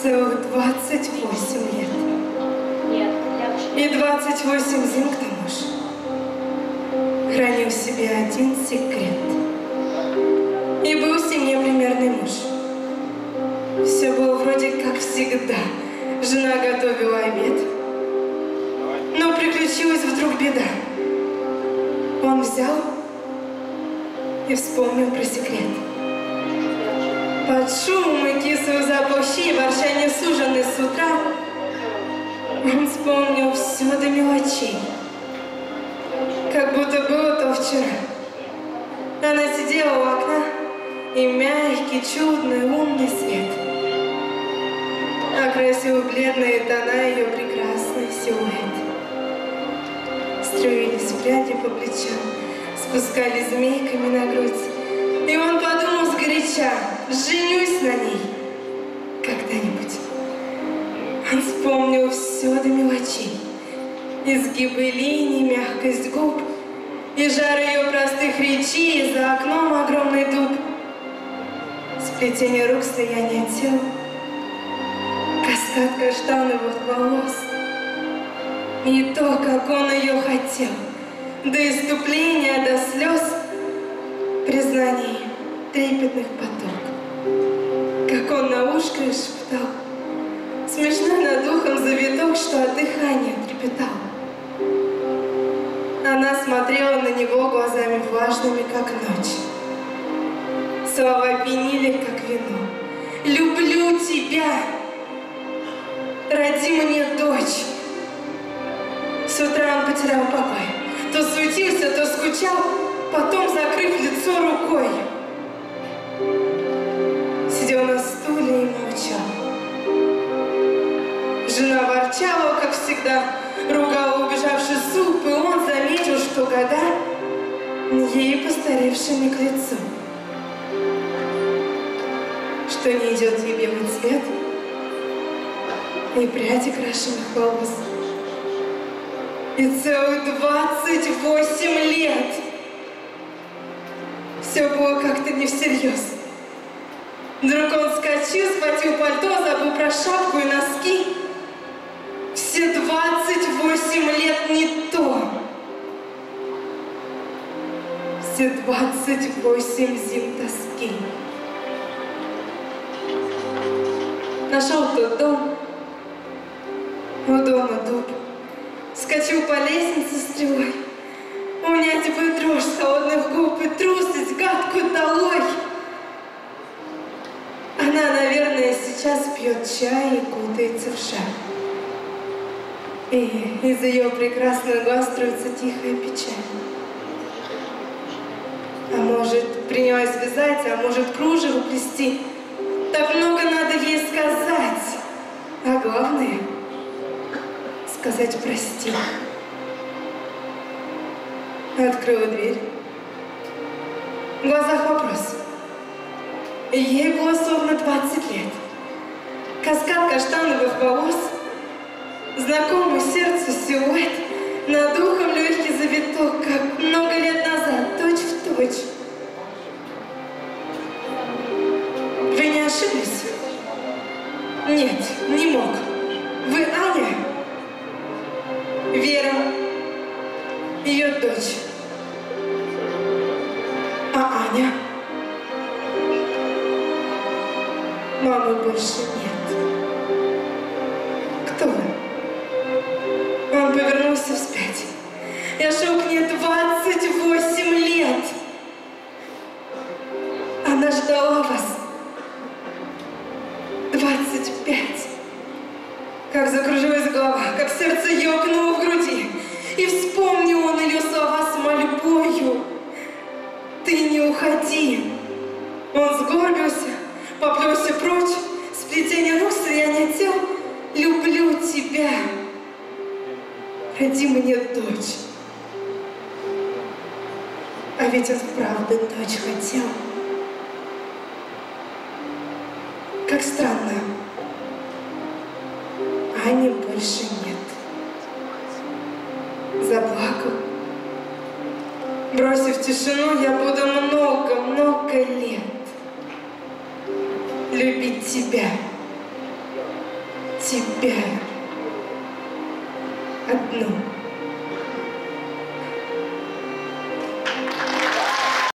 Целых 28 лет. Нет, И 28 зим к тому же. Хранил в себе один секрет. И был в семье примерный муж. Все было вроде как всегда. Жена готовила обед. Но приключилась вдруг беда. Он взял и вспомнил про секрет. Под шумом и кислый запах щи, ворчание суженый с утра, он вспомнил все до мелочей, как будто было то вчера. Она сидела у окна, и мягкий, чудный, лунный свет окрасил бледные тона ее прекрасный силуэт. Струились пряди по плечам, спускались змейками на грудь, и он подумал сгоряча: женюсь на ней когда-нибудь. Он вспомнил все до мелочей: изгибы линий, мягкость губ, и жар ее простых речей, и за окном огромный дуб, сплетение рук, слияние тел, каскад каштановых волос, и то, как он ее хотел, до иступления, до слез, признаний трепетных поток, как он на ушко шептал, смешной над ухом завиток, что от дыхания трепетал. Она смотрела на него глазами влажными, как ночь. Слова пьянили, как вино. «Люблю тебя! Роди мне дочь!» С утра он потерял покой. То суетился, то скучал, потом закрыв лицо рукой, сидел на стуле и молчал. Жена ворчала, как всегда, ругала убежавший суп, и он заметил, что года ей постаревшими к лицу, что не идет ей белый цвет и пряди крашеных волос. И целых 28 лет все было как-то не всерьез. Вдруг он вскочил, схватил пальто, забыл про шапку и носки. Все 28 лет не то. Все 28 зим тоски. Нашел тот дом, у дома дуб. Скочил по лестнице стрелой. Унять бы дрожь с холодных губ и трусость гадкую долой. Она, наверное, сейчас пьет чай и кутается в шаль. И из ее прекрасных глаз строится тихая печаль. А может, принялась вязать, а может, кружево плести. Так много надо ей сказать. А главное — сказать прости. Открыла дверь. В глазах вопрос. Ей было словно 20 лет. Каскад каштановых волос, знакомый сердцу силуэт, над ухом легкий завиток, как много лет назад, точь в точь. Вы не ошиблись? Нет, не мог. Вы Аня? Вера, ее дочь. А Аня? Мамы больше нет. Кто вы? Он повернулся вспять. Я шел к ней 28 лет. Она ждала вас. 25. Как закружилась голова, как сердце ёкнуло в груди. И вспомнил он ее слова с мольбою: «Ты не уходи». Он сгорбился, поплелся прочь, сплетение рук, слияние тел. «Люблю тебя. Роди мне дочь». А ведь он вправду дочь хотел. Как странно. Ани больше нет. Заплакал. Бросив тишину, я буду много-много лет любить тебя, тебя одну.